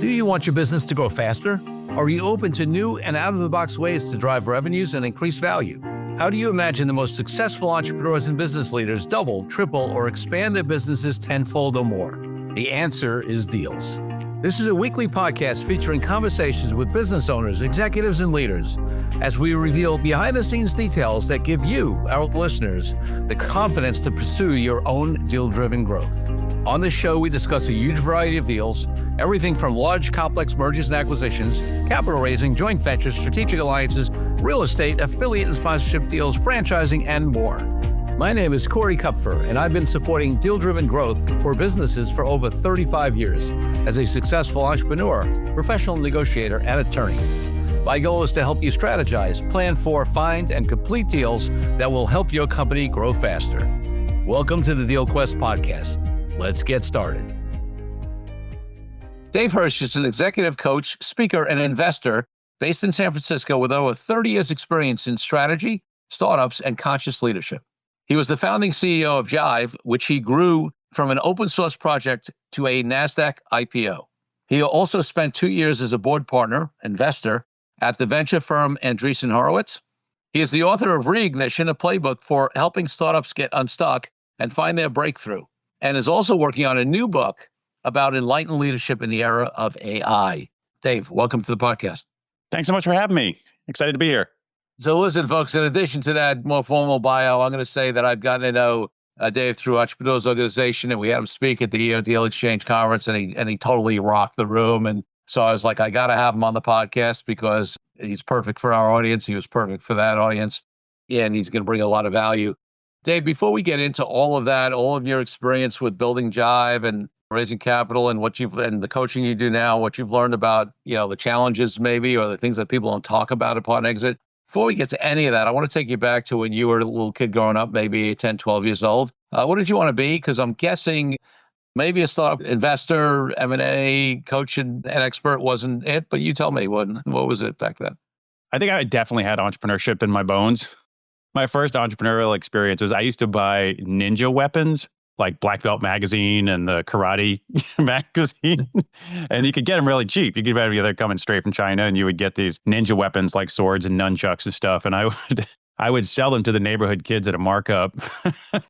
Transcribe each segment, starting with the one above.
Do you want your business to grow faster? Are you open to new and out-of-the-box ways to drive revenues and increase value? How do you imagine the most successful entrepreneurs and business leaders double, triple, or expand their businesses tenfold or more? The answer is deals. This is a weekly podcast featuring conversations with business owners, executives, and leaders as we reveal behind-the-scenes details that give you, our listeners, the confidence to pursue your own deal-driven growth. On this show, we discuss a huge variety of deals, everything from large, complex mergers and acquisitions, capital raising, joint ventures, strategic alliances, real estate, affiliate and sponsorship deals, franchising, and more. My name is Corey Kupfer, and I've been supporting deal-driven growth for businesses for over 35 years as a successful entrepreneur, professional negotiator, and attorney. My goal is to help you strategize, plan for, find, and complete deals that will help your company grow faster. Welcome to the Deal Quest podcast. Let's get started. Dave Hersh is an executive coach, speaker, and investor based in San Francisco with over 30 years experience in strategy, startups, and conscious leadership. He was the founding CEO of Jive, which he grew from an open source project to a NASDAQ IPO. He also spent 2 years as a board partner, investor, at the venture firm Andreessen Horowitz. He is the author of Reignition, a playbook for helping startups get unstuck and find their breakthrough, and is also working on a new book about enlightened leadership in the era of AI. Dave, welcome to the podcast. Thanks so much for having me. Excited to be here. So listen, folks, in addition to that more formal bio, I'm going to say that I've gotten to know Dave through Entrepreneurs Organization, and we had him speak at the Deal Exchange Conference, and he totally rocked the room. And so I was like, I got to have him on the podcast because he's perfect for our audience. He was perfect for that audience, and he's going to bring a lot of value. Dave, before we get into all of that, all of your experience with building Jive and raising capital and and the coaching you do now, what you've learned about, the challenges maybe, or the things that people don't talk about upon exit. Before we get to any of that, I want to take you back to when you were a little kid growing up, maybe 10, 12 years old. What did you want to be? Because I'm guessing maybe a startup investor, M&A, coach, and expert wasn't it, but you tell me, what was it back then? I think I definitely had entrepreneurship in my bones. My first entrepreneurial experience was I used to buy ninja weapons, like Black Belt Magazine and the Karate Magazine. And you could get them really cheap. You could get them either coming straight from China, and you would get these ninja weapons like swords and nunchucks and stuff. And I would sell them to the neighborhood kids at a markup.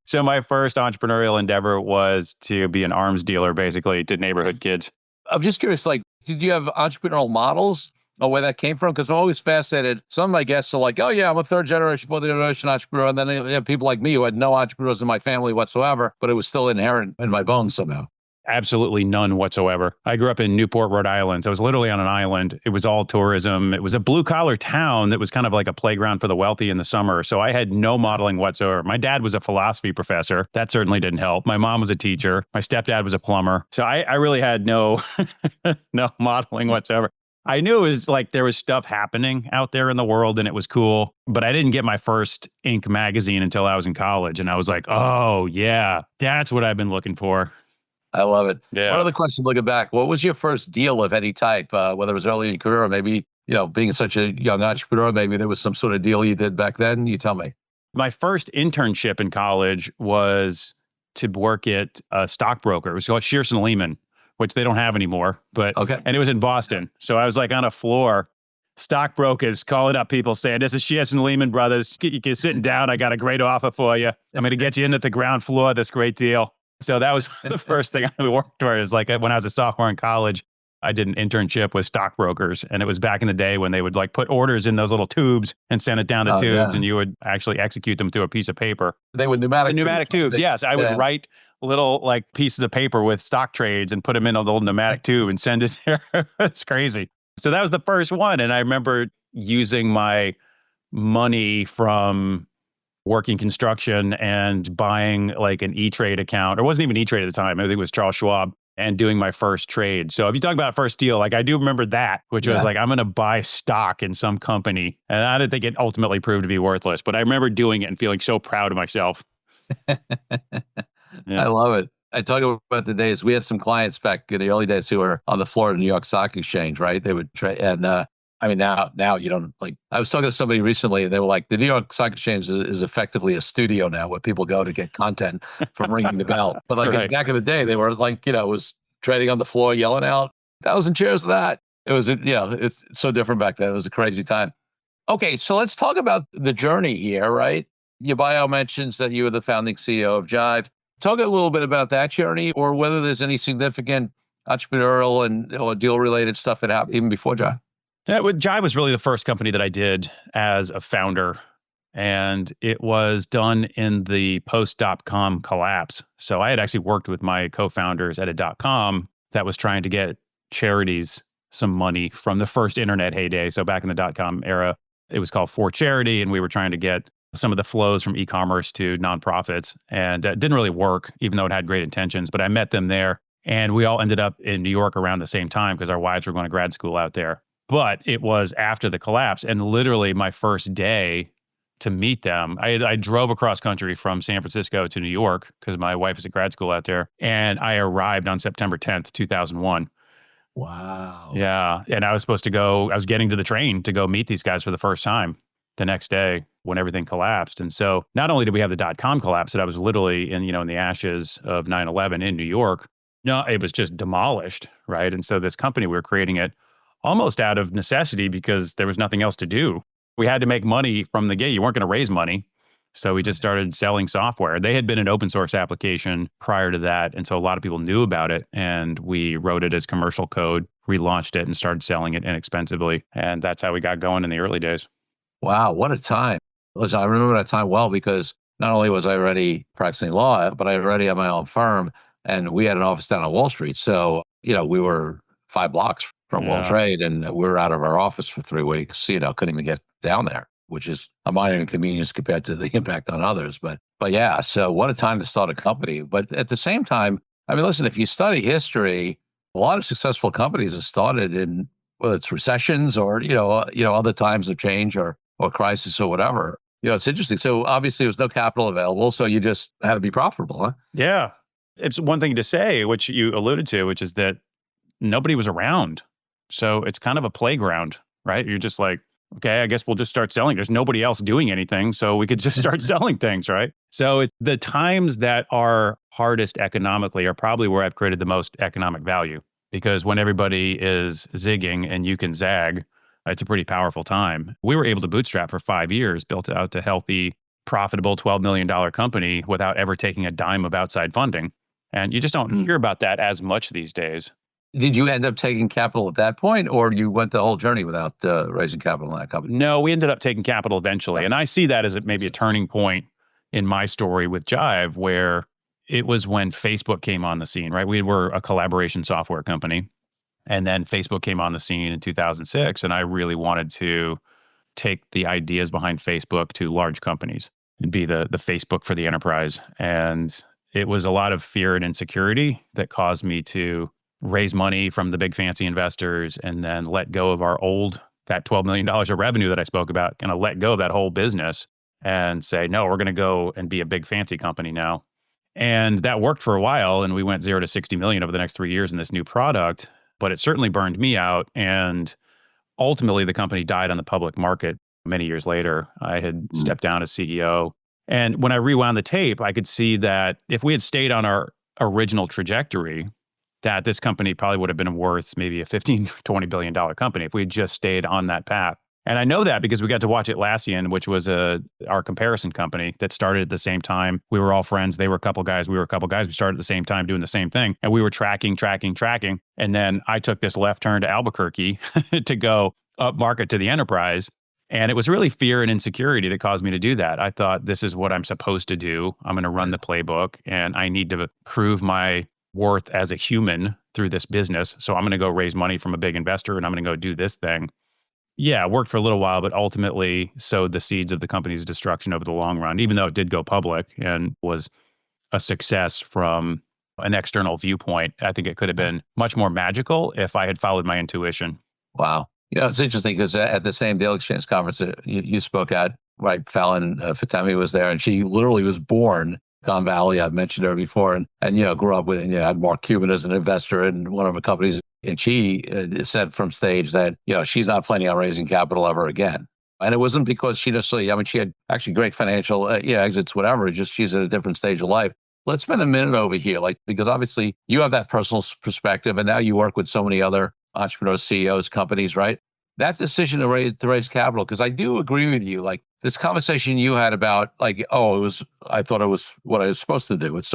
So my first entrepreneurial endeavor was to be an arms dealer, basically, to neighborhood kids. I'm just curious, did you have entrepreneurial models or where that came from? Because I'm always fascinated. Some of my guests are like, oh yeah, I'm a third generation, fourth generation entrepreneur. And then you have people like me who had no entrepreneurs in my family whatsoever, but it was still inherent in my bones somehow. Absolutely none whatsoever. I grew up in Newport, Rhode Island. So I was literally on an island. It was all tourism. It was a blue collar town that was kind of like a playground for the wealthy in the summer. So I had no modeling whatsoever. My dad was a philosophy professor. That certainly didn't help. My mom was a teacher. My stepdad was a plumber. So I really had no modeling whatsoever. I knew it was like there was stuff happening out there in the world and it was cool, but I didn't get my first Inc. magazine until I was in college. And I was like, oh yeah, that's what I've been looking for. I love it. Yeah. One other question looking back, what was your first deal of any type, whether it was early in your career or maybe, being such a young entrepreneur, maybe there was some sort of deal you did back then? You tell me. My first internship in college was to work at a stockbroker. It was called Shearson Lehman, which they don't have anymore, but okay. And it was in Boston. So I was like on a floor, stockbrokers calling up people saying, this is Shearson Lehman Brothers. You're sitting down. I got a great offer for you. I'm going to get you in at the ground floor. This great deal. So that was the first thing I worked towards. Like when I was a sophomore in college, I did an internship with stockbrokers. And it was back in the day when they would like put orders in those little tubes and send it down the tubes, and you would actually execute them through a piece of paper. They were pneumatic tubes. Yes. I would write little like pieces of paper with stock trades and put them in a little pneumatic tube and send it there. It's crazy. So that was the first one. And I remember using my money from working construction and buying like an E-Trade account. It wasn't even E-Trade at the time. I think it was Charles Schwab, and doing my first trade. So if you talk about first deal, like I do remember that, which was like, I'm going to buy stock in some company. And I didn't think it ultimately proved to be worthless, but I remember doing it and feeling so proud of myself. I love it. I talk about the days, we had some clients back in the early days who were on the floor of the New York Stock Exchange, right? They would trade, and now you don't like, I was talking to somebody recently and they were like, the New York Stock Exchange is effectively a studio now where people go to get content from ringing the bell. But like back in the day, they were like, it was trading on the floor, yelling out 1,000 shares of that. It was, it's so different back then. It was a crazy time. Okay, so let's talk about the journey here, right? Your bio mentions that you were the founding CEO of Jive. Talk a little bit about that journey, or whether there's any significant entrepreneurial and deal-related stuff that happened even before Jive. Yeah, Jive was really the first company that I did as a founder. And it was done in the post-dot-com collapse. So I had actually worked with my co-founders at a .com that was trying to get charities some money from the first internet heyday. So back in the .com era, it was called For Charity, and we were trying to get some of the flows from e-commerce to nonprofits. And it didn't really work, even though it had great intentions. But I met them there, and we all ended up in New York around the same time because our wives were going to grad school out there. But it was after the collapse, and literally my first day to meet them. I drove across country from San Francisco to New York because my wife is at grad school out there. And I arrived on September 10th, 2001. Wow. Yeah. And I was getting to the train to go meet these guys for the first time the next day when everything collapsed. And so not only did we have the .com collapse, that I was literally in the ashes of 9/11 in New York. No, it was just demolished, right? And so this company, we were creating it almost out of necessity because there was nothing else to do. We had to make money from the gate. You weren't going to raise money. So we just started selling software. They had been an open source application prior to that. And so a lot of people knew about it. And we wrote it as commercial code, relaunched it, and started selling it inexpensively. And that's how we got going in the early days. Wow, what a time. Listen, I remember that time well because not only was I already practicing law, but I already had my own firm. And we had an office down on Wall Street. So, we were 5 blocks from World Trade, and we were out of our office for 3 weeks. Couldn't even get down there, which is a minor inconvenience compared to the impact on others. But yeah, so what a time to start a company. But at the same time, I mean, listen, if you study history, a lot of successful companies have started in, whether it's recessions or, other times of change or crisis or whatever. It's interesting. So obviously there was no capital available. So you just had to be profitable, huh? Yeah. It's one thing to say, which you alluded to, which is that nobody was around. So it's kind of a playground, right? You're just like, okay, I guess we'll just start selling. There's nobody else doing anything, so we could just start selling things, right? So the times that are hardest economically are probably where I've created the most economic value, because when everybody is zigging and you can zag, it's a pretty powerful time. We were able to bootstrap for 5 years, built out a healthy, profitable $12 million company without ever taking a dime of outside funding. And you just don't hear about that as much these days. Did you end up taking capital at that point, or you went the whole journey without raising capital in that company? No, we ended up taking capital eventually. And I see that as maybe a turning point in my story with Jive, where it was when Facebook came on the scene, right? We were a collaboration software company. And then Facebook came on the scene in 2006. And I really wanted to take the ideas behind Facebook to large companies and be the Facebook for the enterprise. And it was a lot of fear and insecurity that caused me to raise money from the big fancy investors and then let go of that $12 million of revenue that I spoke about, kind of let go of that whole business and say, no, we're going to go and be a big fancy company now. And that worked for a while. And we went 0 to 60 million over the next 3 years in this new product, but it certainly burned me out. And ultimately the company died on the public market many years later. I had stepped down as CEO. And when I rewound the tape, I could see that if we had stayed on our original trajectory, that this company probably would have been worth maybe a $15, $20 billion company if we had just stayed on that path. And I know that because we got to watch Atlassian, which was our comparison company that started at the same time. We were all friends. They were a couple guys. We were a couple guys. We started at the same time doing the same thing. And we were tracking. And then I took this left turn to Albuquerque to go up market to the enterprise. And it was really fear and insecurity that caused me to do that. I thought, this is what I'm supposed to do. I'm going to run the playbook and I need to prove my worth as a human through this business. So I'm going to go raise money from a big investor and I'm going to go do this thing. Yeah, it worked for a little while, but ultimately sowed the seeds of the company's destruction over the long run, even though it did go public and was a success from an external viewpoint. I think it could have been much more magical if I had followed my intuition. Wow. It's interesting because at the same Daily Exchange conference that you spoke at, right, Fallon Fatemi was there, and she literally was born Don Valley. I've mentioned her before, and grew up with, and had Mark Cuban as an investor in one of her companies. And she said from stage that, she's not planning on raising capital ever again. And it wasn't because she necessarily, she had actually great financial exits, whatever, just she's at a different stage of life. let's spend a minute over here, like, because obviously you have that personal perspective and now you work with so many other entrepreneurs, CEOs, companies, right? That decision to raise capital, because I do agree with you, like this conversation you had about like, oh, I thought it was what I was supposed to do. It's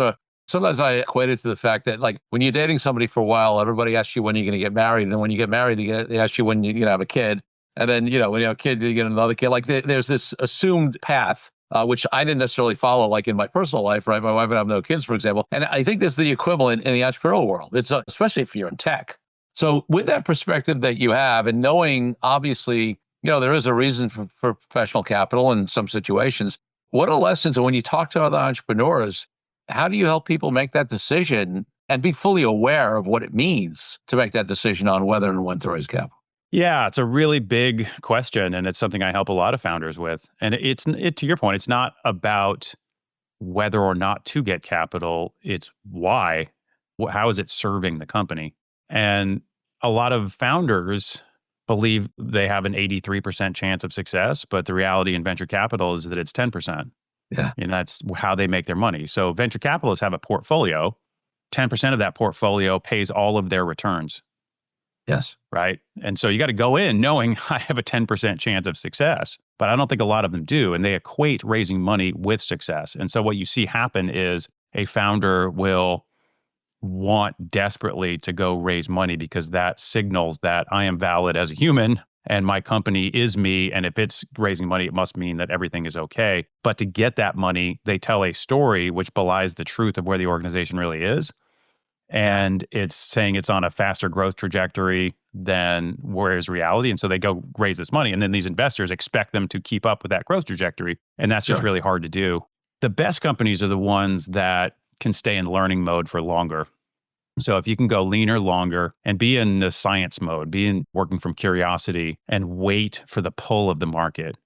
sometimes I equate it to the fact that like when you're dating somebody for a while, everybody asks you when you're going to get married. And then when you get married, they ask you when you're going to have a kid. And then, when you have a kid, you get another kid. Like there's this assumed path, which I didn't necessarily follow, like in my personal life, right? My wife and I have no kids, for example. And I think this is the equivalent in the entrepreneurial world. It's especially if you're in tech. So with that perspective that you have and knowing, obviously, there is a reason for professional capital in some situations. What are lessons? And when you talk to other entrepreneurs, how do you help people make that decision and be fully aware of what it means to make that decision on whether and when to raise capital? Yeah, it's a really big question, and it's something I help a lot of founders with. And to your point, it's not about whether or not to get capital, it's why. How is it serving the company? And a lot of founders believe they have an 83% chance of success, but the reality in venture capital is that it's 10%. Yeah. And that's how they make their money. So venture capitalists have a portfolio. 10% of that portfolio pays all of their returns. Yes. Right. And so you got to go in knowing I have a 10% chance of success, but I don't think a lot of them do. And they equate raising money with success. And so what you see happen is a founder will want desperately to go raise money because that signals that I am valid as a human and my company is me. And if it's raising money, it must mean that everything is okay. But to get that money, they tell a story which belies the truth of where the organization really is. And it's saying it's on a faster growth trajectory than where is reality. And so they go raise this money. And then these investors expect them to keep up with that growth trajectory. And that's just really hard to do. The best companies are the ones that can stay in learning mode for longer. So if you can go leaner longer and be in the science mode, be in working from curiosity and wait for the pull of the market,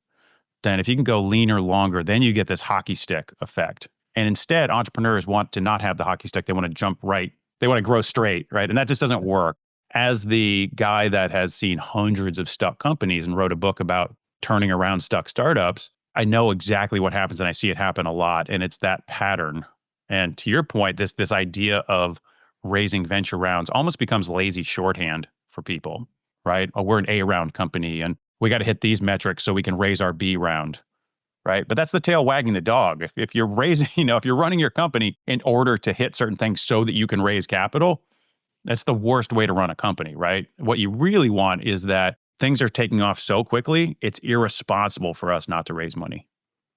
then if you can go leaner longer, then you get this hockey stick effect. And instead, entrepreneurs want to not have the hockey stick. They want to jump right. They want to grow straight, right? And that just doesn't work. As the guy that has seen hundreds of stuck companies and wrote a book about turning around stuck startups, I know exactly what happens and I see it happen a lot. And it's that pattern. And to your point, this idea of raising venture rounds almost becomes lazy shorthand for people, right? Oh, we're an A round company and we got to hit these metrics so we can raise our B round. Right. But that's the tail wagging the dog. If you're raising, if you're running your company in order to hit certain things so that you can raise capital, that's the worst way to run a company, right? What you really want is that things are taking off so quickly, it's irresponsible for us not to raise money.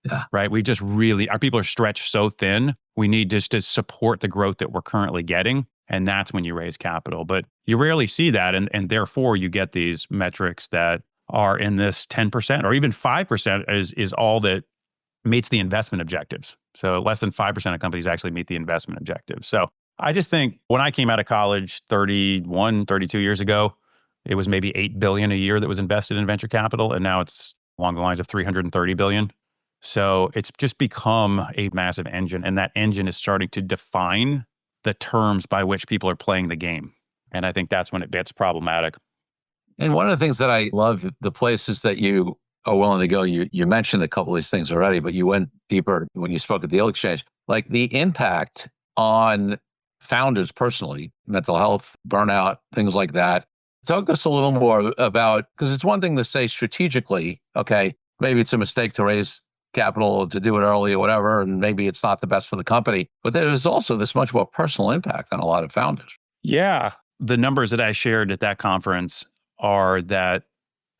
Yeah. Right. Our people are stretched so thin. We need just to support the growth that we're currently getting. And that's when you raise capital. But you rarely see that. And therefore, you get these metrics that are in this 10% or even 5% is all that meets the investment objectives. So less than 5% of companies actually meet the investment objectives. So I just think when I came out of college 32 years ago, it was maybe $8 billion a year that was invested in venture capital. And now it's along the lines of $330 billion. So it's just become a massive engine. And that engine is starting to define the terms by which people are playing the game. And I think that's when it gets problematic. And one of the things that I love, the places that you are willing to go, you mentioned a couple of these things already, but you went deeper when you spoke at the Deal Exchange, like the impact on founders personally, mental health, burnout, things like that. Talk to us a little more about, because it's one thing to say strategically, okay, maybe it's a mistake to raise capital to do it early or whatever, and maybe it's not the best for the company, but there's also this much more personal impact on a lot of founders. Yeah. The numbers that I shared at that conference are that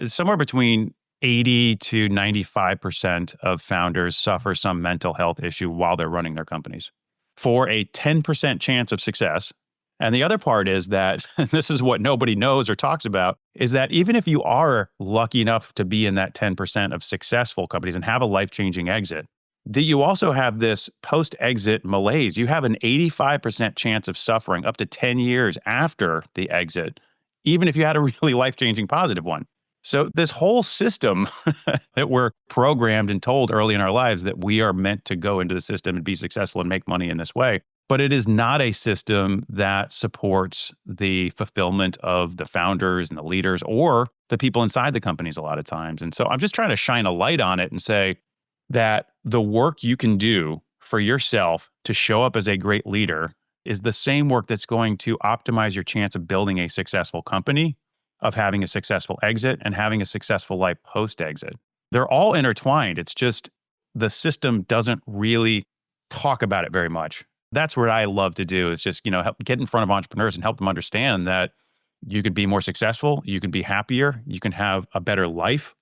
somewhere between 80 to 95% of founders suffer some mental health issue while they're running their companies for a 10% chance of success. And the other part is that, this is what nobody knows or talks about, is that even if you are lucky enough to be in that 10% of successful companies and have a life-changing exit, that you also have this post-exit malaise. You have an 85% chance of suffering up to 10 years after the exit, even if you had a really life-changing positive one. So this whole system that we're programmed and told early in our lives that we are meant to go into the system and be successful and make money in this way, but it is not a system that supports the fulfillment of the founders and the leaders or the people inside the companies a lot of times. And so I'm just trying to shine a light on it and say that the work you can do for yourself to show up as a great leader is the same work that's going to optimize your chance of building a successful company, of having a successful exit, and having a successful life post-exit. They're all intertwined. It's just the system doesn't really talk about it very much. That's what I love to do, is just, help get in front of entrepreneurs and help them understand that you could be more successful, you can be happier, you can have a better life.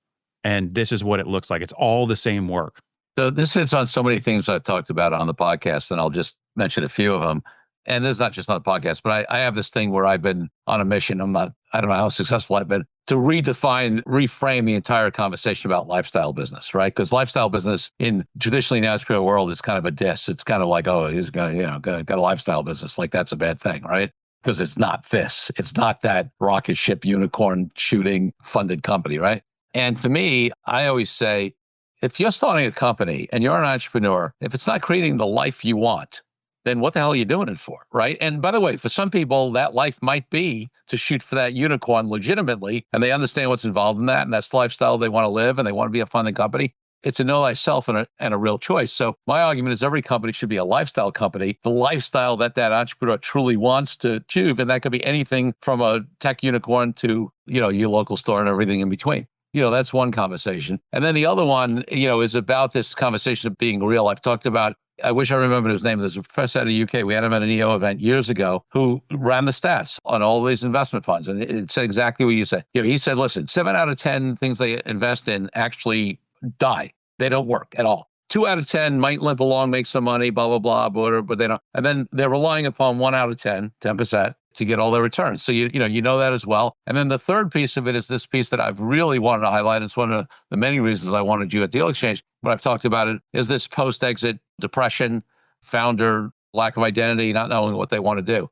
And this is what it looks like. It's all the same work. So this hits on so many things I've talked about on the podcast, and I'll just mention a few of them. And this is not just on the podcast, but I have this thing where I've been on a mission. I don't know how successful I've been to reframe the entire conversation about lifestyle business, right? Because lifestyle business in traditionally in the entrepreneurial world is kind of a diss. It's kind of like, oh, he's got a lifestyle business. Like that's a bad thing, right? Because it's not this. It's not that rocket ship unicorn shooting funded company, right? And to me, I always say, if you're starting a company and you're an entrepreneur, if it's not creating the life you want, then what the hell are you doing it for, right? And by the way, for some people, that life might be to shoot for that unicorn legitimately, and they understand what's involved in that, and that's the lifestyle they want to live, and they want to be a funding company. It's a know thyself and a real choice. So my argument is every company should be a lifestyle company, the lifestyle that entrepreneur truly wants to achieve, and that could be anything from a tech unicorn to, your local store and everything in between. That's one conversation. And then the other one, is about this conversation of being real. I've talked about, I wish I remembered his name. There's a professor out of the UK. We had him at an EO event years ago who ran the stats on all these investment funds. And it said exactly what you said. He said, listen, 7 out of 10 things they invest in actually die. They don't work at all. 2 out of 10 might limp along, make some money, blah, blah, blah, but they don't. And then they're relying upon 1 out of 10% to get all their returns. So, you know that as well. And then the third piece of it is this piece that I've really wanted to highlight. It's one of the many reasons I wanted you at Deal Exchange, but I've talked about it, is this post-exit depression, founder, lack of identity, not knowing what they want to do.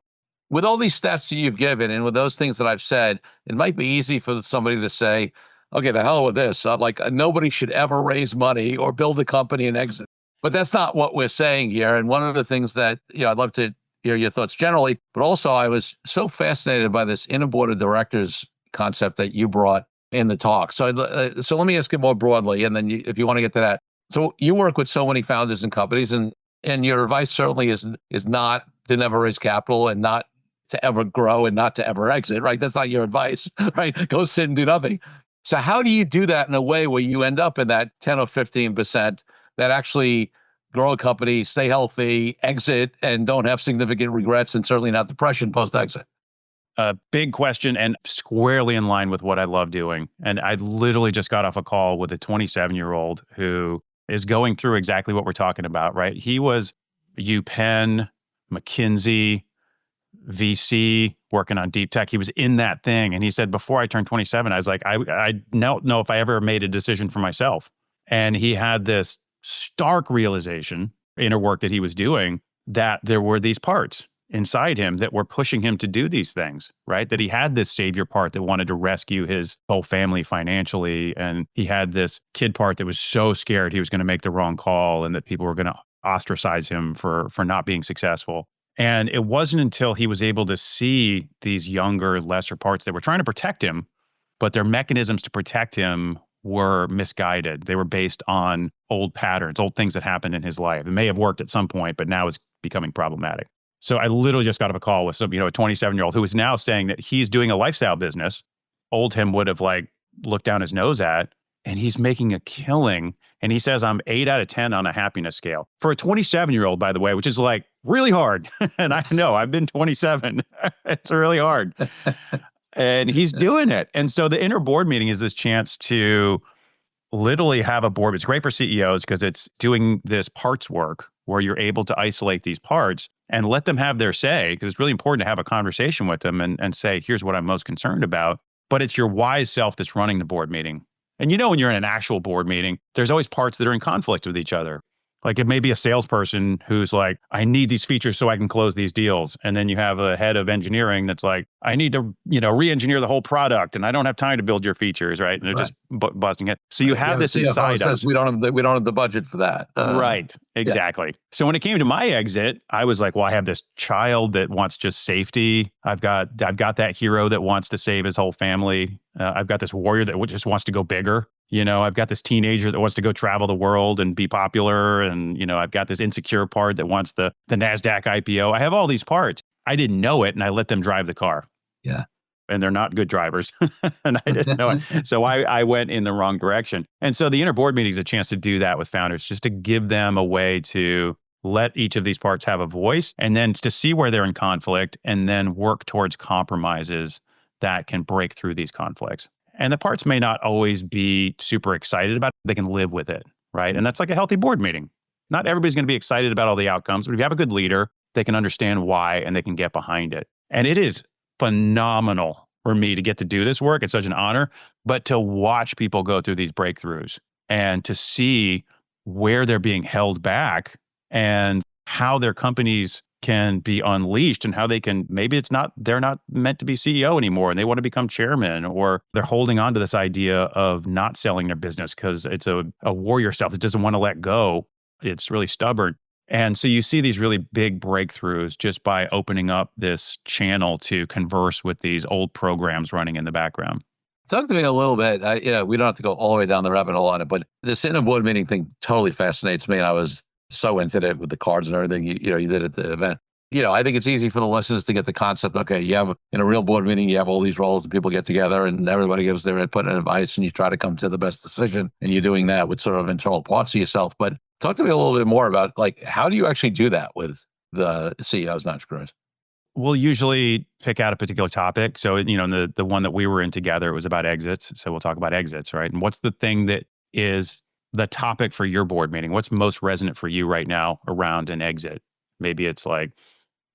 With all these stats that you've given and with those things that I've said, it might be easy for somebody to say, okay, the hell with this. Nobody should ever raise money or build a company and exit. But that's not what we're saying here. And one of the things that, I'd love to hear your thoughts generally, but also I was so fascinated by this inner board of directors concept that you brought in the talk. So let me ask it more broadly, and then if you want to get to that. So you work with so many founders and companies, and your advice certainly is not to never raise capital and not to ever grow and not to ever exit, right? That's not your advice, right? Go sit and do nothing. So how do you do that in a way where you end up in that 10 or 15% that actually grow a company, stay healthy, exit, and don't have significant regrets, and certainly not depression post-exit? A big question, and squarely in line with what I love doing. And I literally just got off a call with a 27-year-old who is going through exactly what we're talking about, right? He was UPenn, McKinsey, VC, working on deep tech. He was in that thing. And he said, before I turned 27, I was like, I don't know if I ever made a decision for myself. And he had this stark realization, inner work that he was doing, that there were these parts inside him that were pushing him to do these things, right? That he had this savior part that wanted to rescue his whole family financially. And he had this kid part that was so scared he was going to make the wrong call and that people were going to ostracize him for not being successful. And it wasn't until he was able to see these younger, lesser parts that were trying to protect him, but their mechanisms to protect him were misguided. They were based on old patterns, old things that happened in his life. It may have worked at some point, but now it's becoming problematic. So I literally just got off a call with a 27-year-old who is now saying that he's doing a lifestyle business. Old him would have looked down his nose at, and he's making a killing. And he says, I'm 8 out of 10 on a happiness scale. For a 27-year-old, by the way, which is really hard. And I know, I've been 27. It's really hard. And he's doing it. And so the inner board meeting is this chance to literally have a board. It's great for CEOs because it's doing this parts work where you're able to isolate these parts and let them have their say, because it's really important to have a conversation with them and say, here's what I'm most concerned about. But it's your wise self that's running the board meeting. And when you're in an actual board meeting, there's always parts that are in conflict with each other. It may be a salesperson who's like, I need these features so I can close these deals. And then you have a head of engineering that's like, I need to, re-engineer the whole product and I don't have time to build your features, right? And they're just busting it. So you have this inside us. We don't have the budget for that. Right. Exactly. Yeah. So when it came to my exit, I was like, well, I have this child that wants just safety. I've got that hero that wants to save his whole family. I've got this warrior that just wants to go bigger. I've got this teenager that wants to go travel the world and be popular. And, I've got this insecure part that wants the NASDAQ IPO. I have all these parts. I didn't know it, and I let them drive the car. Yeah. And they're not good drivers. And I didn't know it. So I went in the wrong direction. And so the inner board meeting is a chance to do that with founders, just to give them a way to let each of these parts have a voice, and then to see where they're in conflict, and then work towards compromises that can break through these conflicts. And the parts may not always be super excited about it. They can live with it, right? And that's like a healthy board meeting. Not everybody's going to be excited about all the outcomes, but if you have a good leader, they can understand why and they can get behind it. And it is phenomenal for me to get to do this work. It's such an honor, but to watch people go through these breakthroughs and to see where they're being held back and how their companies can be unleashed, and how they can, maybe they're not meant to be CEO anymore and they want to become chairman, or they're holding on to this idea of not selling their business because it's a warrior self that doesn't want to let go. It's really stubborn. And so you see these really big breakthroughs just by opening up this channel to converse with these old programs running in the background. Talk to me a little bit. We don't have to go all the way down the rabbit hole on it, but this inner board meeting thing totally fascinates me. And I was so into it with the cards and everything you did at the event. I think it's easy for the listeners to get the concept. Okay, you have in a real board meeting, you have all these roles and people get together and everybody gives their input and advice and you try to come to the best decision. And you're doing that with sort of internal parts of yourself. But talk to me a little bit more about how do you actually do that with the CEOs and entrepreneurs? We'll usually pick out a particular topic. So, in the one that we were in together, it was about exits. So we'll talk about exits, right? And what's the thing that is the topic for your board meeting? What's most resonant for you right now around an exit? Maybe it's like,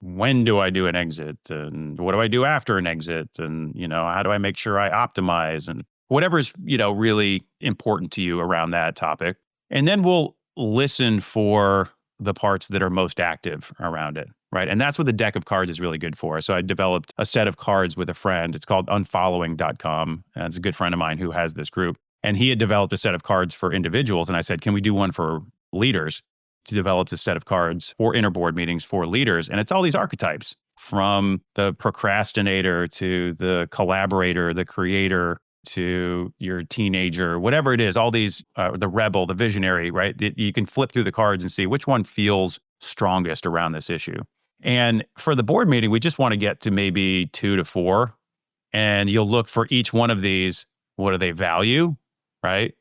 when do I do an exit? And what do I do after an exit? And, how do I make sure I optimize? And whatever's, really important to you around that topic. And then we'll listen for the parts that are most active around it, right? And that's what the deck of cards is really good for. So I developed a set of cards with a friend. It's called unfollowing.com. And it's a good friend of mine who has this group. And he had developed a set of cards for individuals. And I said, can we do one for leaders? To develop a set of cards for inner board meetings for leaders. And it's all these archetypes, from the procrastinator to the collaborator, the creator, to your teenager, whatever it is, all these, the rebel, the visionary, right? You can flip through the cards and see which one feels strongest around this issue. And for the board meeting, we just want to get to maybe 2 to 4. And you'll look for each one of these. What do they value, right?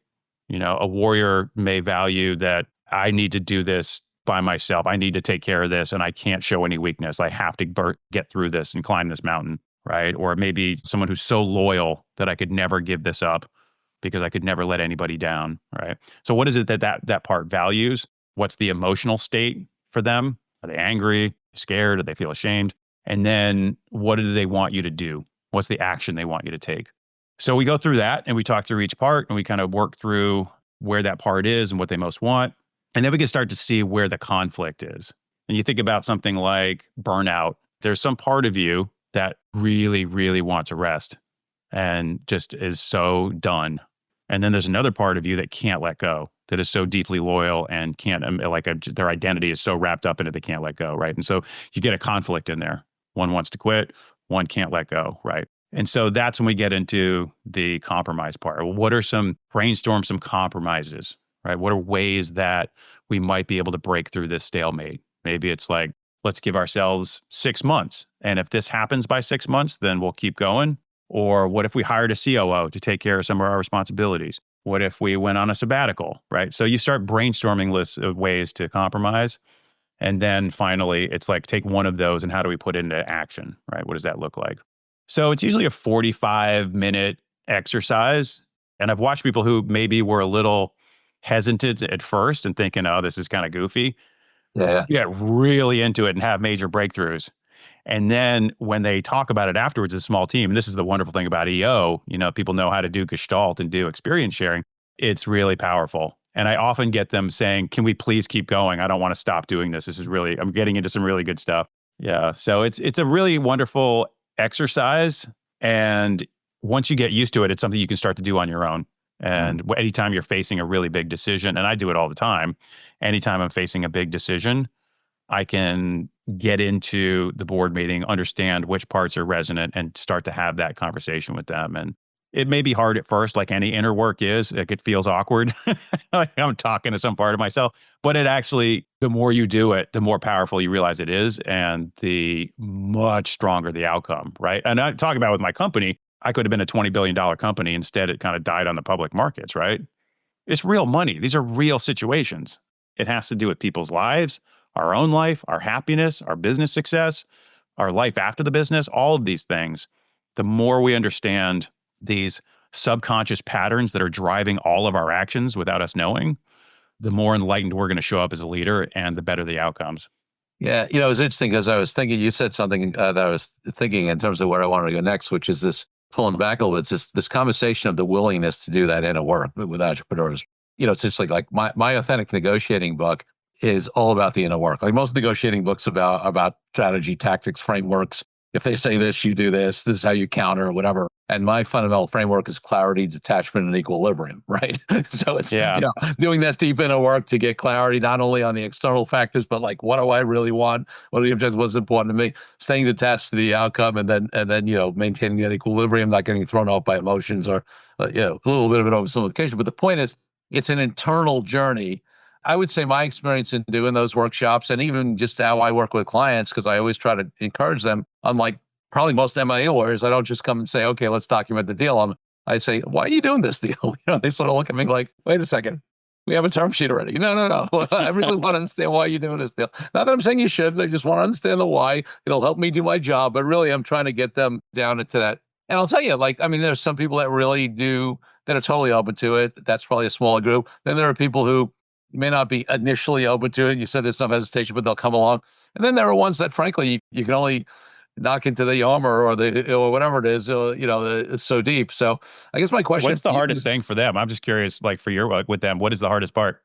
A warrior may value that I need to do this by myself. I need to take care of this and I can't show any weakness. I have to get through this and climb this mountain, right? Or maybe someone who's so loyal that I could never give this up because I could never let anybody down, right? So what is it that part values? What's the emotional state for them? Are they angry, scared? Do they feel ashamed? And then what do they want you to do? What's the action they want you to take? So we go through that and we talk through each part and we kind of work through where that part is and what they most want. And then we can start to see where the conflict is. And you think about something like burnout. There's some part of you that really, really wants to rest and just is so done. And then there's another part of you that can't let go, that is so deeply loyal and can't, their identity is so wrapped up in it, they can't let go, right? And so you get a conflict in there. One wants to quit, one can't let go, right? And so that's when we get into the compromise part. Brainstorm some compromises, right? What are ways that we might be able to break through this stalemate? Maybe it's like, let's give ourselves 6 months. And if this happens by 6 months, then we'll keep going. Or what if we hired a COO to take care of some of our responsibilities? What if we went on a sabbatical, right? So you start brainstorming lists of ways to compromise. And then finally, it's like, take one of those and how do we put it into action, right? What does that look like? So it's usually a 45-minute exercise. And I've watched people who maybe were a little hesitant at first and thinking, oh, this is kind of goofy. Yeah. You get really into it and have major breakthroughs. And then when they talk about it afterwards as a small team, and this is the wonderful thing about EO, people know how to do Gestalt and do experience sharing. It's really powerful. And I often get them saying, can we please keep going? I don't want to stop doing this. I'm getting into some really good stuff. Yeah. So it's a really wonderful exercise. And once you get used to it, it's something you can start to do on your own. And anytime you're facing a really big decision, and I do it all the time, anytime I'm facing a big decision, I can get into the board meeting, understand which parts are resonant, and start to have that conversation with them. And It may be hard at first, like any inner work is. Like it feels awkward. Like I'm talking to some part of myself. But it actually, the more you do it, the more powerful you realize it is and the much stronger the outcome, right? And I talk about with my company, I could have been a $20 billion company. Instead, it kind of died on the public markets, right? It's real money. These are real situations. It has to do with people's lives, our own life, our happiness, our business success, our life after the business, all of these things. The more we understand these subconscious patterns that are driving all of our actions without us knowing, the more enlightened we're going to show up as a leader and the better the outcomes. Yeah, it was interesting because I was thinking, you said something that I was thinking in terms of where I wanted to go next, which is this pulling back a little bit. It's this conversation of the willingness to do that inner work with entrepreneurs. It's just like my authentic negotiating book is all about the inner work. Like most negotiating books about strategy, tactics, frameworks. If they say this, you do this. This is how you counter or whatever. And my fundamental framework is clarity, detachment, and equilibrium, right? So it's Yeah. doing that deep inner work to get clarity, not only on the external factors, but like, what do I really want? What are the objectives? What's important to me? Staying attached to the outcome, and then maintaining that equilibrium, not getting thrown off by emotions or a little bit of an oversimplification. But the point is, it's an internal journey. I would say my experience in doing those workshops, and even just how I work with clients, because I always try to encourage them, unlike probably most M&A lawyers, I don't just come and say, okay, let's document the deal. I say, why are you doing this deal? They sort of look at me like, wait a second, we have a term sheet already. No. I really want to understand why you're doing this deal. Not that I'm saying you should, they just want to understand the why. It'll help me do my job, but really I'm trying to get them down into that. And I'll tell you, there's some people that really do, that are totally open to it. That's probably a smaller group. Then there are people who may not be initially open to it. You said there's some hesitation, but they'll come along. And then there are ones that, frankly, you can only knock into the armor or whatever it is. It's so deep. So I guess my question: What's the hardest thing for them? I'm just curious. Like for your with them, what is the hardest part?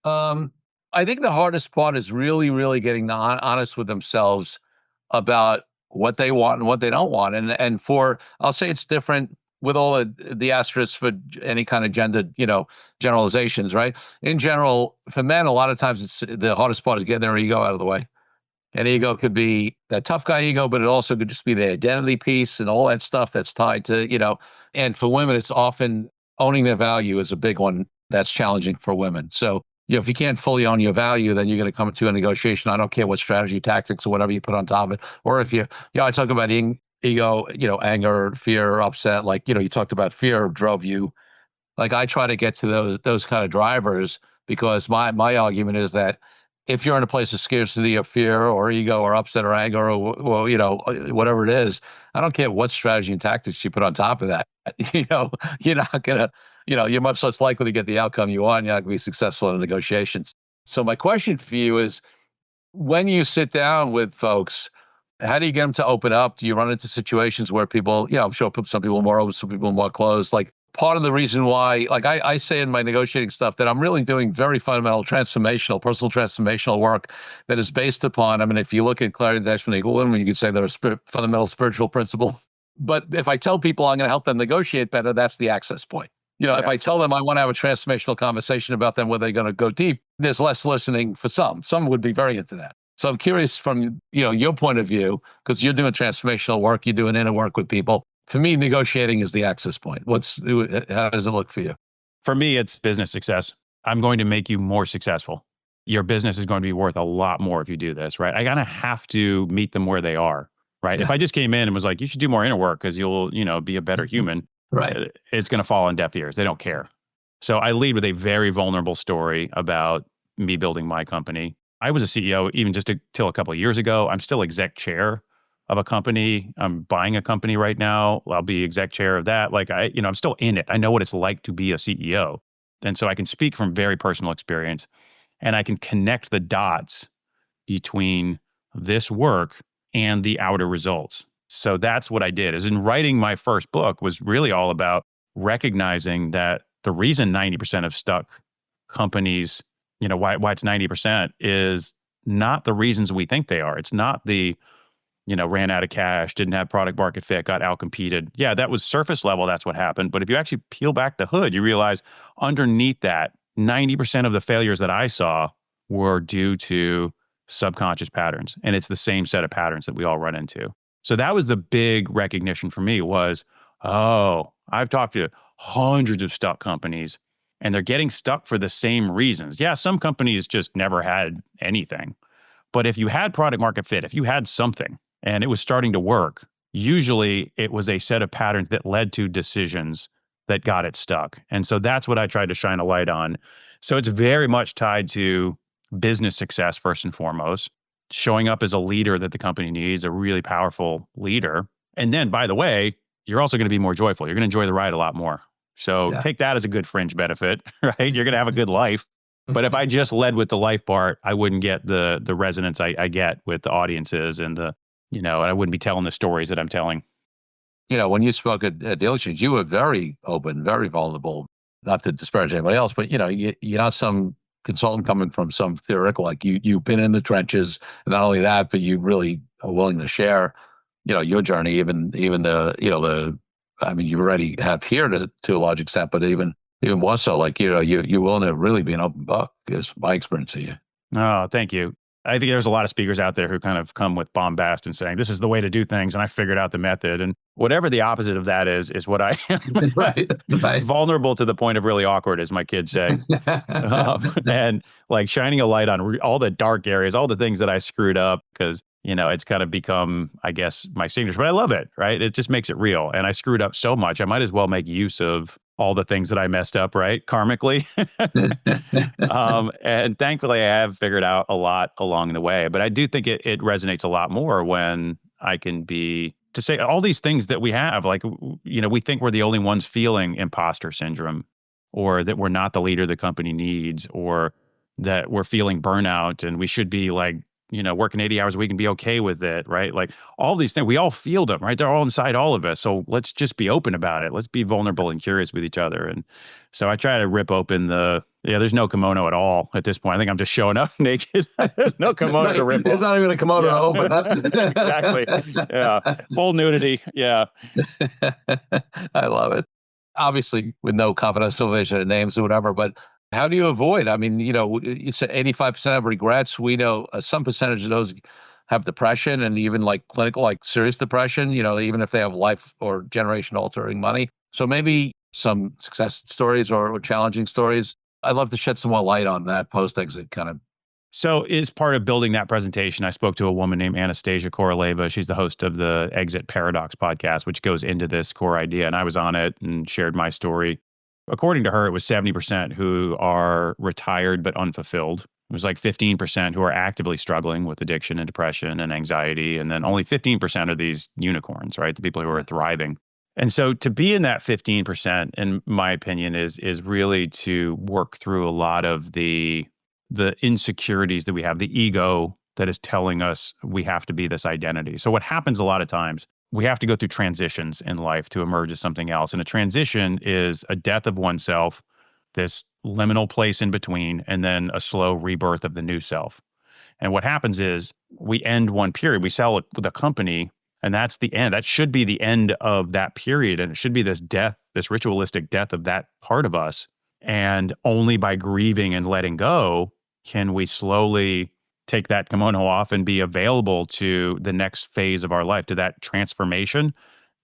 I think the hardest part is really, really getting honest with themselves about what they want and what they don't want. And I'll say it's different with all the asterisks for any kind of gendered, generalizations, right? In general, for men, a lot of times it's the hardest part is getting their ego out of the way. And ego could be that tough guy ego, but it also could just be the identity piece and all that stuff that's tied to, and for women, it's often owning their value is a big one that's challenging for women. So, if you can't fully own your value, then you're going to come to a negotiation. I don't care what strategy, tactics, or whatever you put on top of it. Or if I talk about ego, anger, fear, upset, like, you talked about fear drove you. Like I try to get to those kind of drivers because my argument is that if you're in a place of scarcity or fear or ego or upset or anger or whatever it is, I don't care what strategy and tactics you put on top of that. You're not gonna, you're much less likely to get the outcome you want. You're not gonna be successful in negotiations. So my question for you is, when you sit down with folks, how do you get them to open up? Do you run into situations where people, I'm sure some people are more open, some people are more closed. Like part of the reason why, like I say in my negotiating stuff, that I'm really doing very fundamental personal transformational work that is based upon, if you look at clarity, detachment, equilibrium, you could say they're a fundamental spiritual principle. But if I tell people I'm going to help them negotiate better, that's the access point. If I tell them I want to have a transformational conversation about them where they're going to go deep, there's less listening for some. Some would be very into that. So I'm curious from your point of view, because you're doing transformational work, you're doing inner work with people. For me, negotiating is the access point. How does it look for you? For me, it's business success. I'm going to make you more successful. Your business is going to be worth a lot more if you do this, right? I kind of have to meet them where they are, right? Yeah. If I just came in and was like, you should do more inner work because you'll, be a better human, right? It's going to fall on deaf ears. They don't care. So I lead with a very vulnerable story about me building my company. I was a CEO even just till a couple of years ago. I'm still exec chair of a company. I'm buying a company right now. I'll be exec chair of that. Like I'm still in it. I know what it's like to be a CEO. And so I can speak from very personal experience and I can connect the dots between this work and the outer results. So that's what I did. Is in writing my first book was really all about recognizing that the reason 90% of stuck companies, why it's 90% is not the reasons we think they are. It's not the, ran out of cash, didn't have product market fit, got outcompeted. Yeah, that was surface level. That's what happened. But if you actually peel back the hood, you realize underneath that, 90% of the failures that I saw were due to subconscious patterns. And it's the same set of patterns that we all run into. So that was the big recognition for me was, oh, I've talked to hundreds of stuck companies, and they're getting stuck for the same reasons. Yeah, some companies just never had anything. But if you had product market fit, if you had something and it was starting to work, usually it was a set of patterns that led to decisions that got it stuck. And so that's what I tried to shine a light on. So it's very much tied to business success, first and foremost, showing up as a leader that the company needs, a really powerful leader. And then, by the way, you're also going to be more joyful. You're going to enjoy the ride a lot more. So Yeah. take that as a good fringe benefit, right? You're going to have a good life. But if I just led with the life part, I wouldn't get the resonance I get with the audiences and and I wouldn't be telling the stories that I'm telling. When you spoke at dealerships, you were very open, very vulnerable, not to disparage anybody else, but, you're not some consultant coming from some theoretical, like you've been in the trenches. And not only that, but you really are willing to share, your journey, even you already have here to a large extent, but even more so, like, you're willing to really be an open book is my experience of you. Oh, thank you. I think there's a lot of speakers out there who kind of come with bombast and saying, this is the way to do things, and I figured out the method. And whatever the opposite of that is what I am. Right. Vulnerable to the point of really awkward, as my kids say. And like shining a light on all the dark areas, all the things that I screwed up, because, it's kind of become, I guess, my signature. But I love it, right? It just makes it real. And I screwed up so much, I might as well make use of all the things that I messed up, right? Karmically. And thankfully, I have figured out a lot along the way. But I do think it resonates a lot more when I can be, to say all these things that we have, like, we think we're the only ones feeling imposter syndrome, or that we're not the leader the company needs, or that we're feeling burnout and we should be like, working 80 hours a week and be okay with it, right? Like all these things, we all feel them, right? They're all inside all of us. So let's just be open about it. Let's be vulnerable and curious with each other. And so I try to rip open there's no kimono at all at this point. I think I'm just showing up naked. There's no kimono to rip. There's not even a kimono to open. Huh? Exactly. Yeah. Full nudity. Yeah. I love it. Obviously, with no confidential information and names or whatever, but how do you avoid? I mean, you said 85% of regrets. We know some percentage of those have depression, and even like clinical, like serious depression, even if they have life or generation altering money. So maybe some success stories or challenging stories. I'd love to shed some more light on that post-exit kind of. So as part of building that presentation, I spoke to a woman named Anastasia Koroleva. She's the host of the Exit Paradox podcast, which goes into this core idea. And I was on it and shared my story. According to her, it was 70% who are retired but unfulfilled. It was like 15% who are actively struggling with addiction and depression and anxiety. And then only 15% are these unicorns, right? The people who are thriving. And so to be in that 15%, in my opinion, is really to work through a lot of the insecurities that we have, the ego that is telling us we have to be this identity. So what happens a lot of times, we have to go through transitions in life to emerge as something else. And a transition is a death of oneself, this liminal place in between, and then a slow rebirth of the new self. And what happens is we end one period, we sell the company, and that's the end. That should be the end of that period. And it should be this death, this ritualistic death of that part of us. And only by grieving and letting go can we slowly take that kimono off and be available to the next phase of our life, to that transformation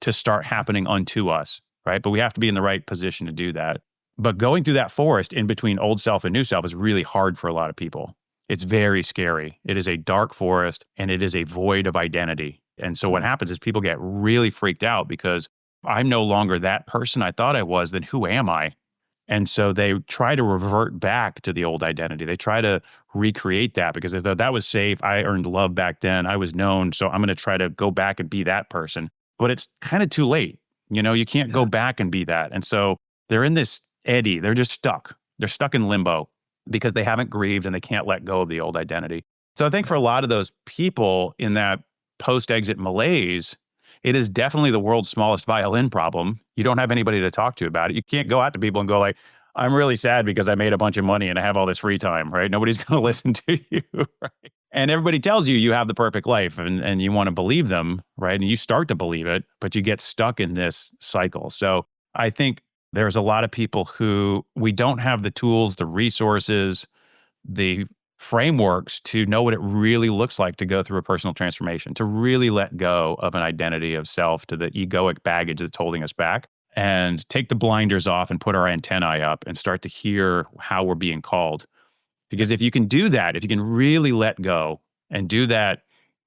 to start happening unto us, right? But we have to be in the right position to do that. But going through that forest in between old self and new self is really hard for a lot of people. It's very scary. It is a dark forest and it is a void of identity. And so what happens is people get really freaked out because I'm no longer that person I thought I was, then who am I? And so they try to revert back to the old identity. They try to recreate that because they thought that was safe. I earned love back then. I was known. So I'm going to try to go back and be that person. But it's kind of too late. You can't go back and be that. And so they're in this eddy. They're just stuck. They're stuck in limbo because they haven't grieved and they can't let go of the old identity. So I think for a lot of those people in that post-exit malaise, it is definitely the world's smallest violin problem. You don't have anybody to talk to about it. You can't go out to people and go like, I'm really sad because I made a bunch of money and I have all this free time, right? Nobody's going to listen to you, right? And everybody tells you have the perfect life and you want to believe them, right? And you start to believe it, but you get stuck in this cycle. So I think there's a lot of people who we don't have the tools, the resources, the frameworks to know what it really looks like to go through a personal transformation, to really let go of an identity of self, to the egoic baggage that's holding us back, and take the blinders off and put our antennae up and start to hear how we're being called. Because if you can do that, if you can really let go and do that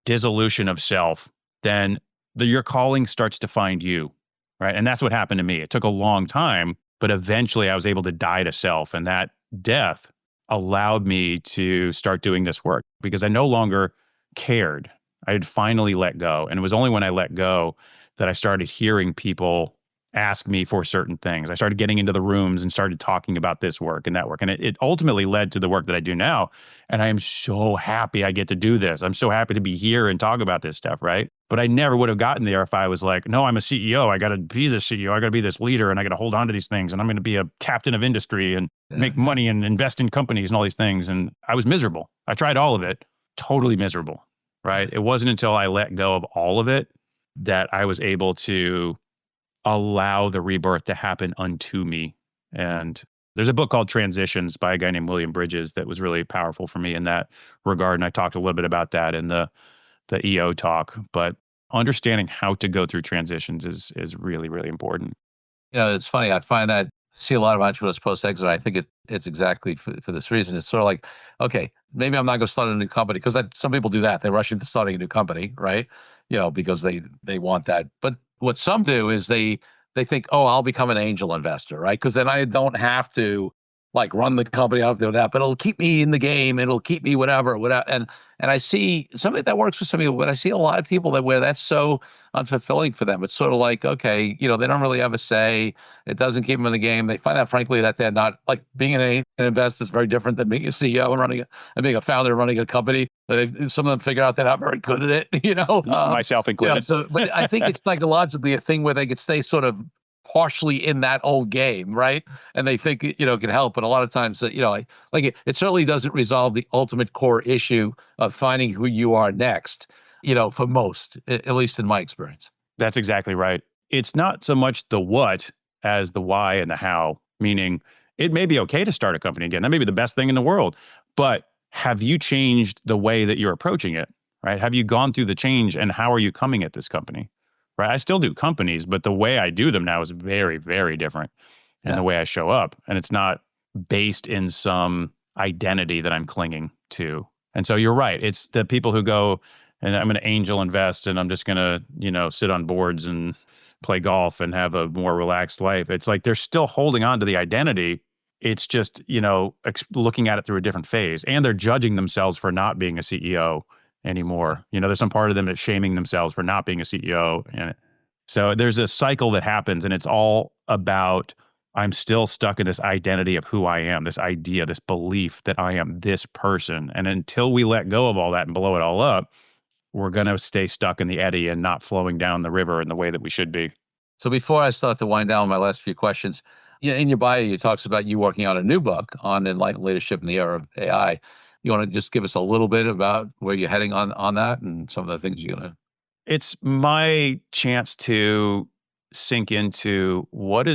dissolution of self, then your calling starts to find you, right? And that's what happened to me. It took a long time, but eventually I was able to die to self. And that death allowed me to start doing this work because I no longer cared. I had finally let go. And it was only when I let go that I started hearing people ask me for certain things. I started getting into the rooms and started talking about this work and that work. And it ultimately led to the work that I do now. And I am so happy I get to do this. I'm so happy to be here and talk about this stuff, right? But I never would have gotten there if I was like, no, I'm a CEO. I got to be this CEO. I got to be this leader and I got to hold on to these things. And I'm going to be a captain of industry and make money and invest in companies and all these things. And I was miserable. I tried all of it, totally miserable, right? It wasn't until I let go of all of it that I was able to allow the rebirth to happen unto me. And there's a book called Transitions by a guy named William Bridges that was really powerful for me in that regard. And I talked a little bit about that in the EO talk, but understanding how to go through transitions is really, really important. You know, it's funny. I find that I see a lot of entrepreneurs post-exit. I think it's exactly for this reason. It's sort of like, okay, maybe I'm not going to start a new company because some people do that. They rush into starting a new company, right? You know, because they want that. But what some do is they think, oh, I'll become an angel investor, right? Because then I don't have to like run the company, I don't have to do that, but it'll keep me in the game. It'll keep me whatever. And I see something that works for some people, but I see a lot of people where that's so unfulfilling for them. It's sort of like, okay, you know, they don't really have a say. It doesn't keep them in the game. They find that, frankly, that they're not like being an investor is very different than being a CEO and being a founder and running a company. Some of them figure out they're not very good at it, you know, myself included. Yeah, so, but I think it's psychologically a thing where they could stay sort of partially in that old game, right? And they think, you know, it can help. But a lot of times, you know, like it certainly doesn't resolve the ultimate core issue of finding who you are next, you know, for most, at least in my experience. That's exactly right. It's not so much the what as the why and the how, meaning it may be okay to start a company again. That may be the best thing in the world, but have you changed the way that you're approaching it, right? Have you gone through the change and how are you coming at this company? Right. I still do companies, but the way I do them now is very, very different in the way I show up. And it's not based in some identity that I'm clinging to. And so you're right. It's the people who go and I'm going to angel invest and I'm just going to, you know, sit on boards and play golf and have a more relaxed life. It's like they're still holding on to the identity. It's just, you know, looking at it through a different phase. And they're judging themselves for not being a CEO anymore. You know, there's some part of them that's shaming themselves for not being a CEO. And so there's a cycle that happens and it's all about, I'm still stuck in this identity of who I am, this idea, this belief that I am this person. And until we let go of all that and blow it all up, we're going to stay stuck in the eddy and not flowing down the river in the way that we should be. So before I start to wind down my last few questions, in your bio, you talks about you working on a new book on enlightened leadership in the era of AI. You want to just give us a little bit about where you're heading on that and some of the things you're going to... It's my chance to sink into what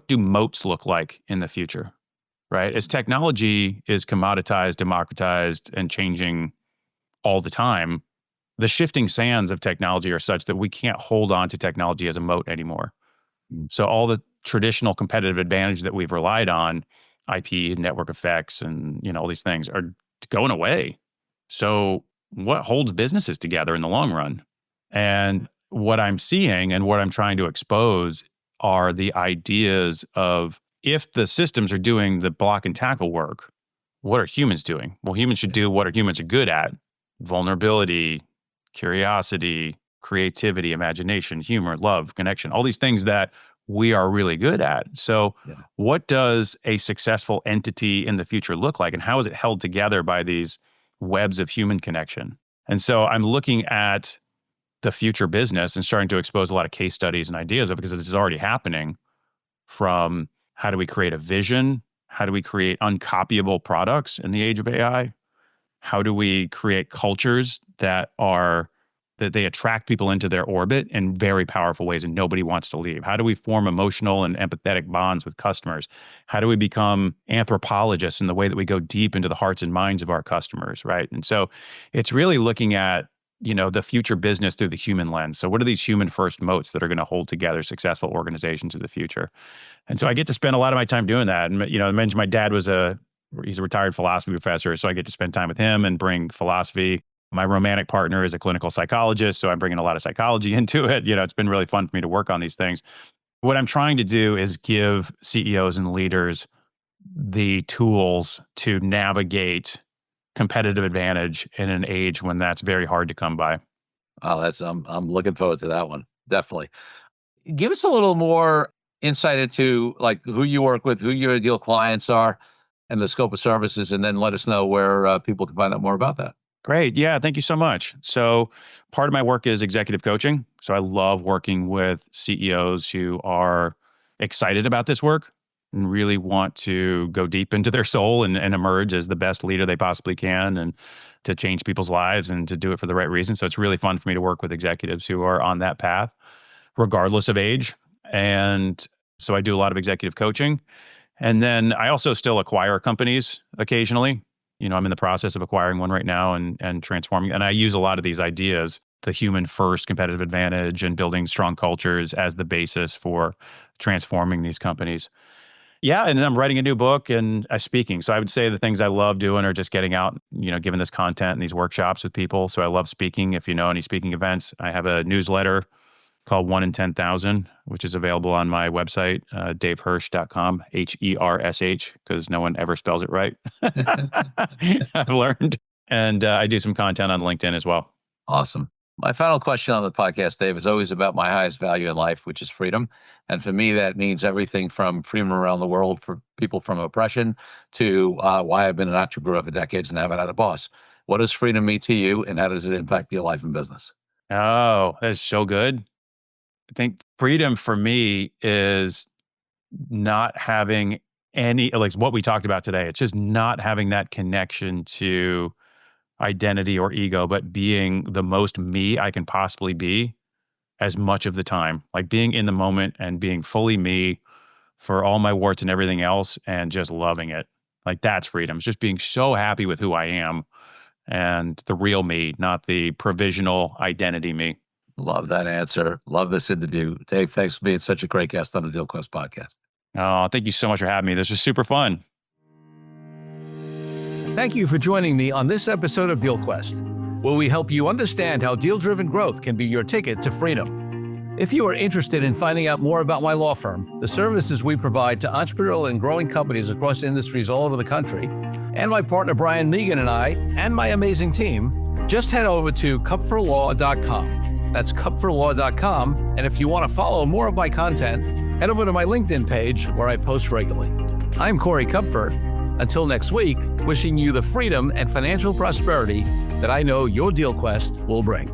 do moats look like in the future, right? As technology is commoditized, democratized, and changing all the time, the shifting sands of technology are such that we can't hold on to technology as a moat anymore. So all the traditional competitive advantage that we've relied on, IP, network effects, and you know all these things are going away. So what holds businesses together in the long run? And what I'm seeing and what I'm trying to expose are the ideas of if the systems are doing the block and tackle work, what are humans doing? Well, humans should do what humans are good at: vulnerability, curiosity, creativity, imagination, humor, love, connection, all these things that we are really good at. So what does a successful entity in the future look like? And how is it held together by these webs of human connection? And so I'm looking at the future business and starting to expose a lot of case studies and ideas of it because this is already happening, from how do we create a vision? How do we create uncopyable products in the age of AI? How do we create cultures that they attract people into their orbit in very powerful ways and nobody wants to leave? How do we form emotional and empathetic bonds with customers? How do we become anthropologists in the way that we go deep into the hearts and minds of our customers, right? And so it's really looking at the future business through the human lens. So what are these human first moats that are going to hold together successful organizations in the future? And so I get to spend a lot of my time doing that. And, I mentioned my dad he's a retired philosophy professor. So I get to spend time with him and bring philosophy. My romantic partner is a clinical psychologist. So I'm bringing a lot of psychology into it. It's been really fun for me to work on these things. What I'm trying to do is give CEOs and leaders the tools to navigate competitive advantage in an age when that's very hard to come by. Oh, I'm looking forward to that one. Definitely. Give us a little more insight into like who you work with, who your ideal clients are, and the scope of services, and then let us know where people can find out more about that. Great. Yeah. Thank you so much. So part of my work is executive coaching. So I love working with CEOs who are excited about this work and really want to go deep into their soul and emerge as the best leader they possibly can, and to change people's lives and to do it for the right reason. So it's really fun for me to work with executives who are on that path, regardless of age. And so I do a lot of executive coaching. And then I also still acquire companies occasionally. I'm in the process of acquiring one right now and transforming. And I use a lot of these ideas, the human first competitive advantage and building strong cultures as the basis for transforming these companies. Yeah, and then I'm writing a new book and speaking. So I would say the things I love doing are just getting out, giving this content and these workshops with people. So I love speaking. If you know any speaking events, I have a newsletter called 1 in 10,000, which is available on my website, davehersh.com, Hersh, because no one ever spells it right. I've learned. And I do some content on LinkedIn as well. Awesome. My final question on the podcast, Dave, is always about my highest value in life, which is freedom. And for me, that means everything from freedom around the world for people from oppression to why I've been an entrepreneur for decades and haven't had a boss. What does freedom mean to you, and how does it impact your life and business? Oh, that's so good. I think freedom for me is not having any, like what we talked about today. It's just not having that connection to identity or ego, but being the most me I can possibly be as much of the time, like being in the moment and being fully me for all my warts and everything else, and just loving it. Like that's freedom. It's just being so happy with who I am and the real me, not the provisional identity me. Love that answer. Love this interview. Dave, thanks for being such a great guest on the Deal Quest podcast. Oh, thank you so much for having me. This was super fun. Thank you for joining me on this episode of Deal Quest, where we help you understand how deal-driven growth can be your ticket to freedom. If you are interested in finding out more about my law firm, the services we provide to entrepreneurial and growing companies across industries all over the country, and my partner Brian Megan and I, and my amazing team, just head over to cupforlaw.com. That's cupforlaw.com. And if you want to follow more of my content, head over to my LinkedIn page where I post regularly. I'm Corey Kupfer. Until next week, wishing you the freedom and financial prosperity that I know your Deal Quest will bring.